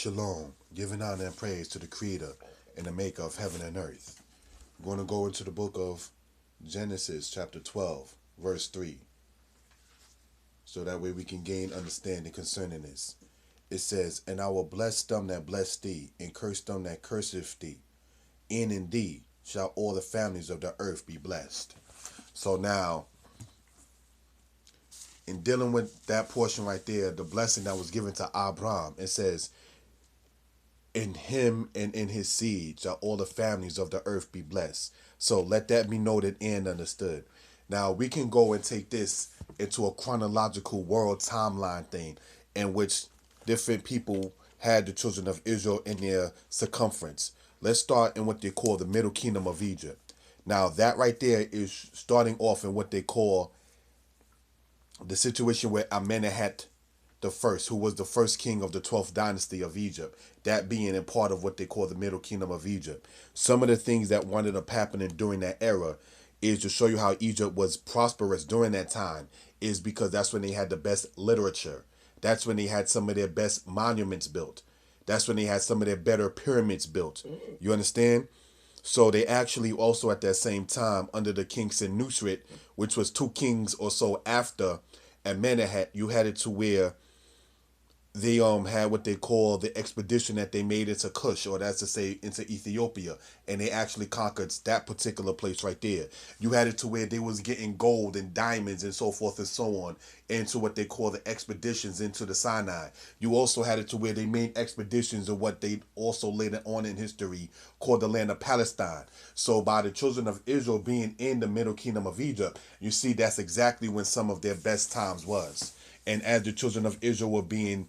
Shalom, giving honor and praise to the Creator and the Maker of heaven and earth. I'm going to go into the book of Genesis, chapter 12, verse 3, so that way we can gain understanding concerning this. It says, "And I will bless them that bless thee, and curse them that curseth thee. In thee shall all the families of the earth be blessed." So now, in dealing with that portion right there, the blessing that was given to Abraham, it says, "In him and in his seed shall all the families of the earth be blessed." So let that be noted and understood. Now we can go and take this into a chronological world timeline thing in which different people had the children of Israel in their circumference. Let's start in what they call the Middle Kingdom of Egypt. Now that right there is starting off in what they call the situation where Amenemhat the first, who was the first king of the 12th dynasty of Egypt, that being a part of what they call the Middle Kingdom of Egypt. Some of the things that wound up happening during that era is to show you how Egypt was prosperous during that time, is because that's when they had the best literature. That's when they had some of their best monuments built. That's when they had some of their better pyramids built. You understand? So they actually also at that same time, under the king Senusret, which was 2 kings or so after Amenemhat, you had it to where they had what they call the expedition that they made into Kush, or that's to say into Ethiopia, and they actually conquered that particular place right there. You had it to where they was getting gold and diamonds and so forth and so on into what they call the expeditions into the Sinai. You also had it to where they made expeditions of what they also later on in history called the land of Palestine. So by the children of Israel being in the Middle Kingdom of Egypt, you see that's exactly when some of their best times was. And as the children of Israel were being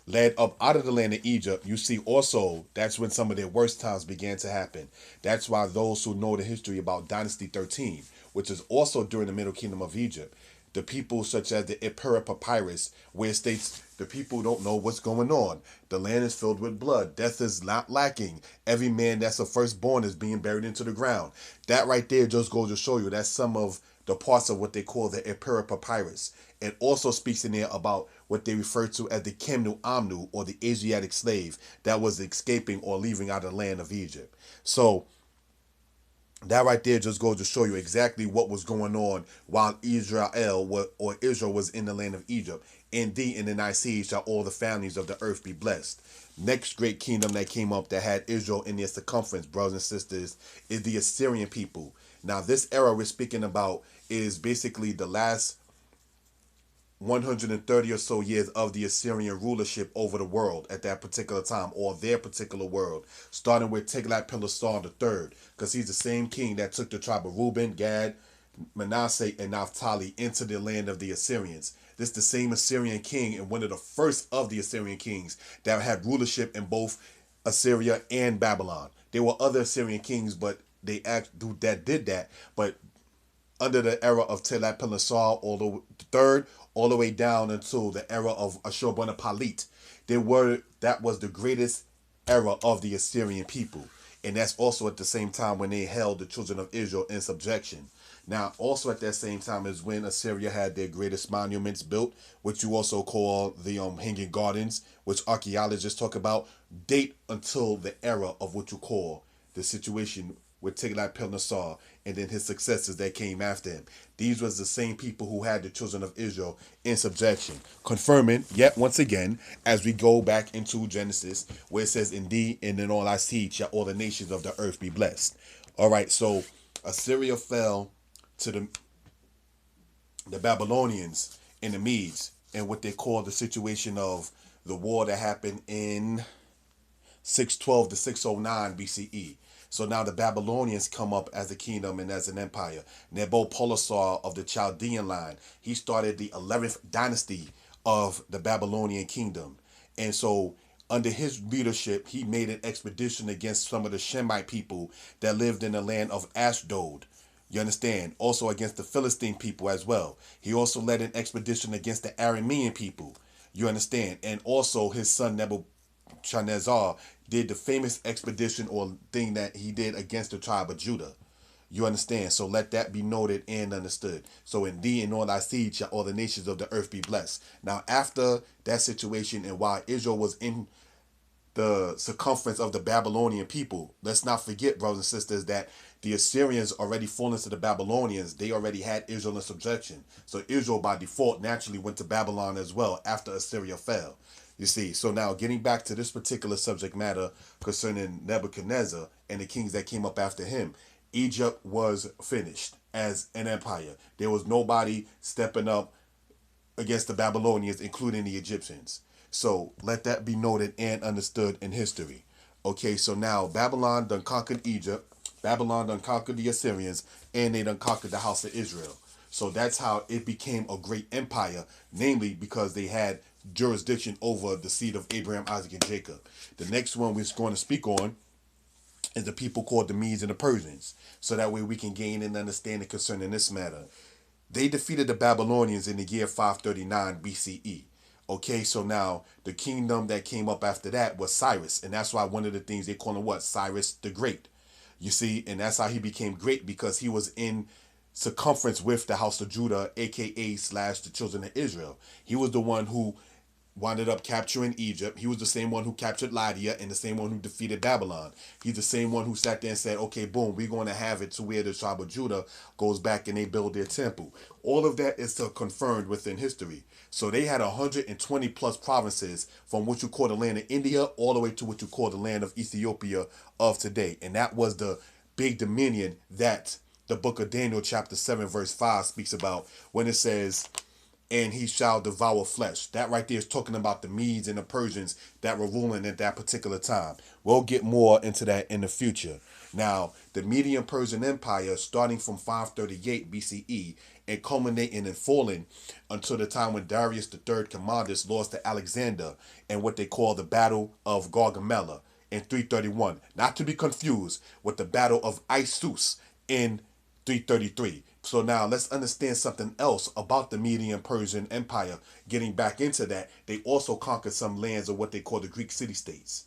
led up out of the land of Egypt, you see also that's when some of their worst times began to happen. That's why those who know the history about Dynasty 13, which is also during the Middle Kingdom of Egypt, the people such as the Ipera Papyrus, where it states the people don't know what's going on. The land is filled with blood. Death is not lacking. Every man that's a firstborn is being buried into the ground. That right there just goes to show you that's some of the parts of what they call the Ipera Papyrus. It also speaks in there about what they refer to as the Kemnu Amnu, or the Asiatic slave that was escaping or leaving out of the land of Egypt. So that right there just goes to show you exactly what was going on while Israel was in the land of Egypt. In thee and in thy seed shall all the families of the earth be blessed. Next great kingdom that came up that had Israel in their circumference, brothers and sisters, is the Assyrian people. Now this era we're speaking about is basically the last 130 or so years of the Assyrian rulership over the world at that particular time, or their particular world, starting with Tiglath-Pileser III, because he's the same king that took the tribe of Reuben, Gad, Manasseh, and Naphtali into the land of the Assyrians. This is the same Assyrian king and one of the first of the Assyrian kings that had rulership in both Assyria and Babylon. There were other Assyrian kings, but they did that, but under the era of Tiglath-Pileser, all the third, all the way down until the era of Ashurbanipal, that was the greatest era of the Assyrian people, and that's also at the same time when they held the children of Israel in subjection. Now, also at that same time is when Assyria had their greatest monuments built, which you also call the Hanging Gardens, which archaeologists talk about, date until the era of what you call the situation with Tiglath-Pileser and then his successors that came after him. These was the same people who had the children of Israel in subjection. Confirming, yet once again, as we go back into Genesis, where it says, "In thee and in all thy seed shall all the nations of the earth be blessed." All right, so Assyria fell to the Babylonians and the Medes, and what they call the situation of the war that happened in 612 to 609 BCE. So now the Babylonians come up as a kingdom and as an empire. Nabopolassar of the Chaldean line, he started the 11th dynasty of the Babylonian kingdom. And so under his leadership, he made an expedition against some of the Shemite people that lived in the land of Ashdod. You understand? Also against the Philistine people as well. He also led an expedition against the Aramean people. You understand? And also his son Nebuchadnezzar did the famous expedition or thing that he did against the tribe of Judah. You understand? So let that be noted and understood. So in thee and all thy seed shall all the nations of the earth be blessed. Now after that situation, and while Israel was in the circumference of the Babylonian people. Let's not forget, brothers and sisters, that the Assyrians already fallen to the Babylonians. They already had Israel in subjection. So Israel by default naturally went to Babylon as well after Assyria fell. You see, so now getting back to this particular subject matter concerning Nebuchadnezzar and the kings that came up after him, Egypt was finished as an empire. There was nobody stepping up against the Babylonians, including the Egyptians. So let that be noted and understood in history. Okay, so now Babylon done conquered Egypt, Babylon done conquered the Assyrians, and they done conquered the house of Israel. So that's how it became a great empire, namely because they had jurisdiction over the seed of Abraham, Isaac, and Jacob. The next one we're going to speak on is the people called the Medes and the Persians. So that way we can gain an understanding concerning this matter. They defeated the Babylonians in the year 539 BCE. Okay, so now the kingdom that came up after that was Cyrus. And that's why one of the things they call him what? Cyrus the Great. You see, and that's how he became great, because he was in circumference with the house of Judah, aka slash the children of Israel. He was the one who wound up capturing Egypt. He was the same one who captured Lydia and the same one who defeated Babylon. He's the same one who sat there and said, okay, boom, we're going to have it to where the tribe of Judah goes back and they build their temple. All of that is confirmed within history. So they had 120 plus provinces from what you call the land of India all the way to what you call the land of Ethiopia of today. And that was the big dominion that the book of Daniel chapter 7 verse 5 speaks about when it says, and he shall devour flesh. That right there is talking about the Medes and the Persians that were ruling at that particular time. We'll get more into that in the future. Now, the Median Persian Empire, starting from 538 BCE and culminating and falling until the time when Darius III Commodus lost to Alexander in what they call the Battle of Gargamella in 331. Not to be confused with the Battle of Issus in 333. So now let's understand something else about the Median Persian Empire. Getting back into that, they also conquered some lands of what they call the Greek city-states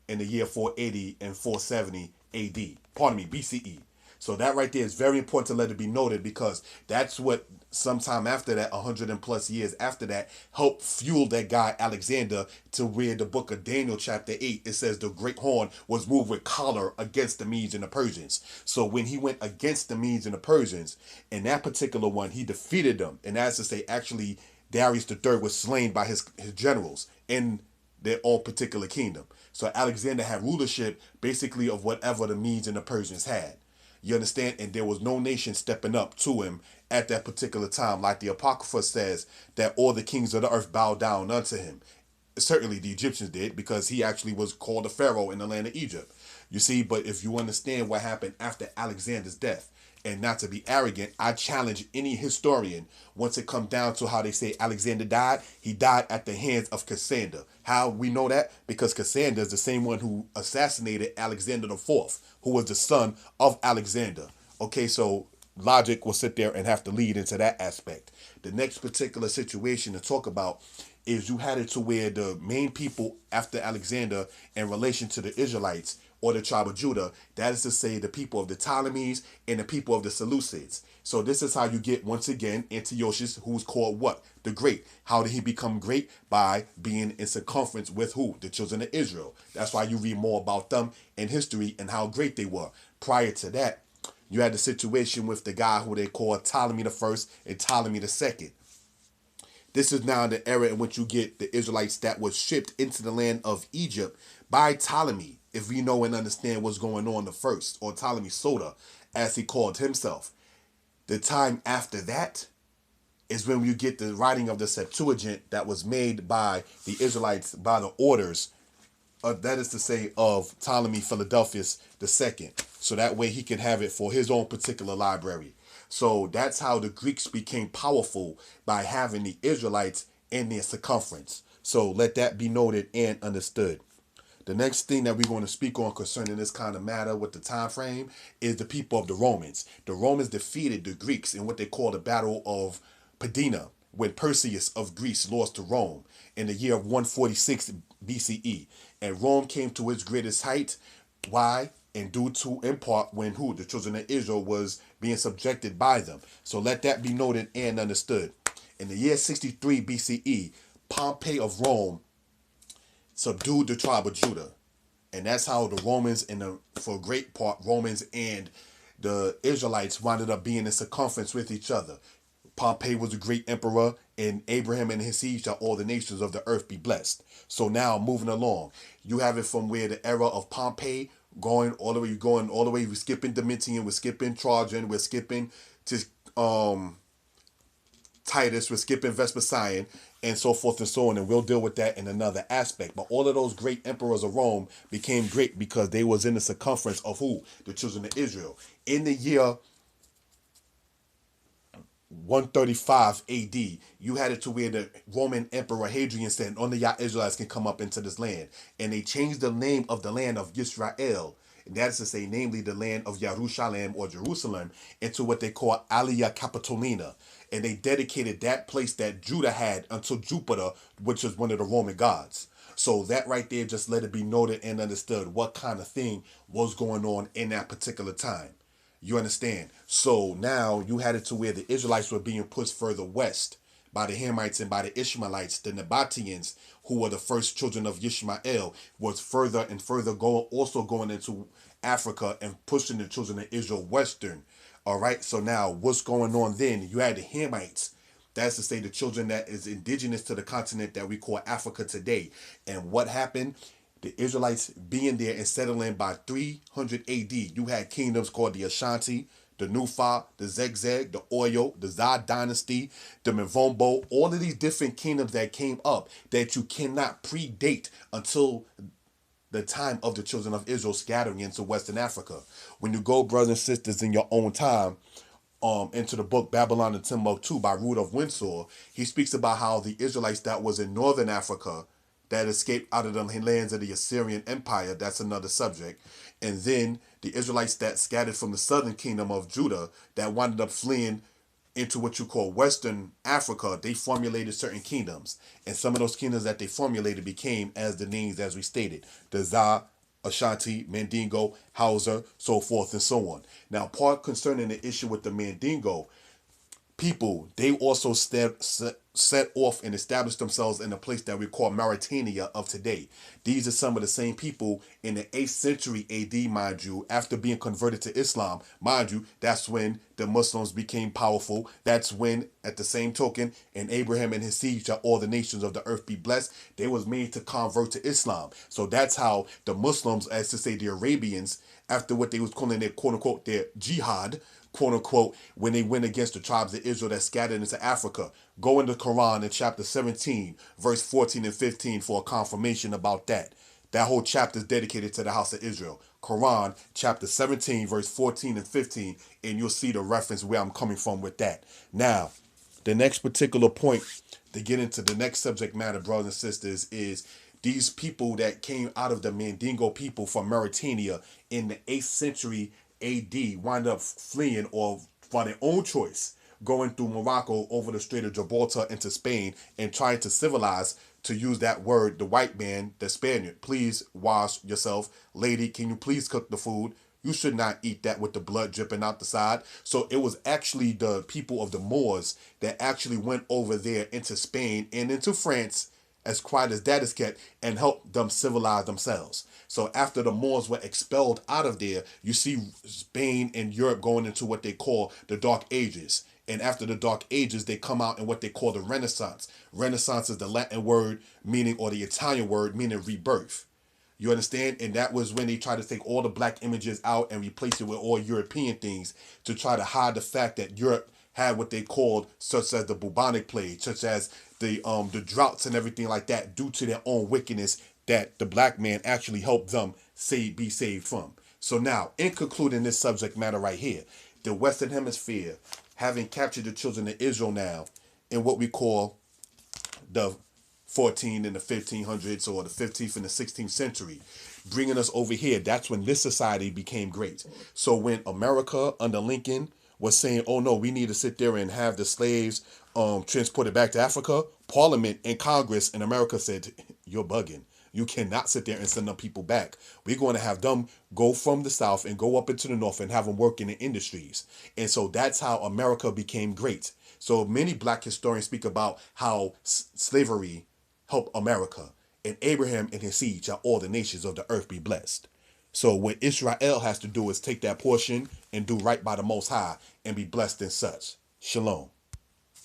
in the year 480 and 470 AD. Pardon me, BCE. So that right there is very important to let it be noted, because that's what sometime after that, 100 and plus years after that, helped fuel that guy Alexander to where the book of Daniel chapter 8, it says the great horn was moved with choler against the Medes and the Persians. So when he went against the Medes and the Persians, in that particular one, he defeated them. And as to say, actually, Darius III was slain by his generals in their own particular kingdom. So Alexander had rulership basically of whatever the Medes and the Persians had. You understand? And there was no nation stepping up to him at that particular time. Like the Apocrypha says that all the kings of the earth bowed down unto him. Certainly the Egyptians did, because he actually was called a pharaoh in the land of Egypt. You see, but if you understand what happened after Alexander's death, and not to be arrogant, I challenge any historian, once it comes down to how they say Alexander died, he died at the hands of Cassander. How we know that? Because Cassander is the same one who assassinated Alexander the Fourth, who was the son of Alexander. Okay, so logic will sit there and have to lead into that aspect. The next particular situation to talk about is you had it to where the main people after Alexander in relation to the Israelites or the tribe of Judah, that is to say the people of the Ptolemies and the people of the Seleucids. So this is how you get, once again, Antiochus, who's called what? The Great. How did he become great? By being in circumference with who? The children of Israel. That's why you read more about them in history and how great they were. Prior to that, you had the situation with the guy who they called Ptolemy the First and Ptolemy the Second. This is now the era in which you get the Israelites that was shipped into the land of Egypt by Ptolemy, if we know and understand what's going on the first, or Ptolemy Soter, as he called himself. The time after that is when you get the writing of the Septuagint that was made by the Israelites by the orders, that is to say, of Ptolemy Philadelphus II. So that way he can have it for his own particular library. So that's how the Greeks became powerful, by having the Israelites in their circumference. So let that be noted and understood. The next thing that we're going to speak on concerning this kind of matter with the time frame is the people of the Romans. The Romans defeated the Greeks in what they call the Battle of Pydna, when Perseus of Greece lost to Rome in the year of 146 BCE. And Rome came to its greatest height. Why? And due to, in part, when who? The children of Israel was being subjected by them. So let that be noted and understood. In the year 63 BCE, Pompey of Rome subdued the tribe of Judah. And that's how the Romans and for a great part, Romans and the Israelites wound up being in circumference with each other. Pompey was a great emperor, and Abraham and his seed shall all the nations of the earth be blessed. So now moving along, you have it from where the era of Pompey going all the way, we're skipping Domitian, we're skipping Trajan, we're skipping to Titus, we're skipping Vespasian, and so forth and so on. And we'll deal with that in another aspect. But all of those great emperors of Rome became great because they was in the circumference of who? The children of Israel. In the year 135 AD, you had it to where the Roman Emperor Hadrian said, only y'all Israelites can come up into this land. And they changed the name of the land of Yisrael, and that is to say, namely the land of Jerusalem or Jerusalem, into what they call Alia Capitolina. And they dedicated that place that Judah had unto Jupiter, which is one of the Roman gods. So that right there just let it be noted and understood what kind of thing was going on in that particular time. You understand? So now you had it to where the Israelites were being pushed further west by the Hamites and by the Ishmaelites. The Nabateans, who were the first children of Ishmael, was further and further going into Africa and pushing the children of Israel western. All right. So now what's going on then? You had the Hamites. That's to say the children that is indigenous to the continent that we call Africa today. And what happened? The Israelites being there and settling by 300 AD, you had kingdoms called the Ashanti, the Nufa, the Zegzeg, the Oyo, the Zad dynasty, the Mvombo, all of these different kingdoms that came up that you cannot predate until the time of the children of Israel scattering into Western Africa. When you go, brothers and sisters, in your own time, into the book Babylon and Timbuktu by Rudolph Windsor, he speaks about how the Israelites that was in northern Africa that escaped out of the lands of the Assyrian Empire, that's another subject. And then the Israelites that scattered from the southern kingdom of Judah that wound up fleeing into what you call Western Africa, they formulated certain kingdoms. And some of those kingdoms that they formulated became as the names as we stated. The Za, Ashanti, Mandingo, Hausa, so forth and so on. Now, part concerning the issue with the Mandingo, people, they also set off and established themselves in a place that we call Mauritania of today. These are some of the same people in the 8th century AD, mind you, after being converted to Islam. Mind you, that's when the Muslims became powerful. That's when, at the same token, in Abraham and his seed shall all the nations of the earth be blessed, they was made to convert to Islam. So that's how the Muslims, as to say the Arabians, after what they was calling their quote-unquote their jihad, quote unquote, when they went against the tribes of Israel that scattered into Africa. Go into Quran in chapter 17, verse 14 and 15 for a confirmation about that. That whole chapter is dedicated to the house of Israel. Quran chapter 17, verse 14 and 15, and you'll see the reference where I'm coming from with that. Now, the next particular point to get into the next subject matter, brothers and sisters, is these people that came out of the Mandingo people from Mauritania in the 8th century AD wind up fleeing or by their own choice going through Morocco over the Strait of Gibraltar into Spain and trying to civilize, to use that word, the white man, the Spaniard. Please wash yourself. Lady, can you please cook the food? You should not eat that with the blood dripping out the side. So it was actually the people of the Moors that actually went over there into Spain and into France, as quiet as that is kept, and helped them civilize themselves. So after the Moors were expelled out of there, you see Spain and Europe going into what they call the Dark Ages. And after the Dark Ages, they come out in what they call the Renaissance. Renaissance is the Latin word meaning, or the Italian word meaning rebirth. You understand? And that was when they tried to take all the black images out and replace it with all European things to try to hide the fact that Europe had what they called, such as the bubonic plague, such as the droughts and everything like that, due to their own wickedness that the black man actually helped them be saved from. So now, in concluding this subject matter right here, the Western Hemisphere, having captured the children of Israel now in what we call the 14 and the 1500s, or the 15th and the 16th century, bringing us over here. That's when this society became great. So when America under Lincoln was saying, oh no, we need to sit there and have the slaves transported back to Africa, Parliament and Congress in America said, you're bugging. You cannot sit there and send them people back. We're going to have them go from the South and go up into the North and have them work in the industries. And so that's how America became great. So many black historians speak about how slavery helped America. In Abraham and his seed shall all the nations of the earth be blessed. So what Israel has to do is take that portion and do right by the Most High and be blessed in such. Shalom.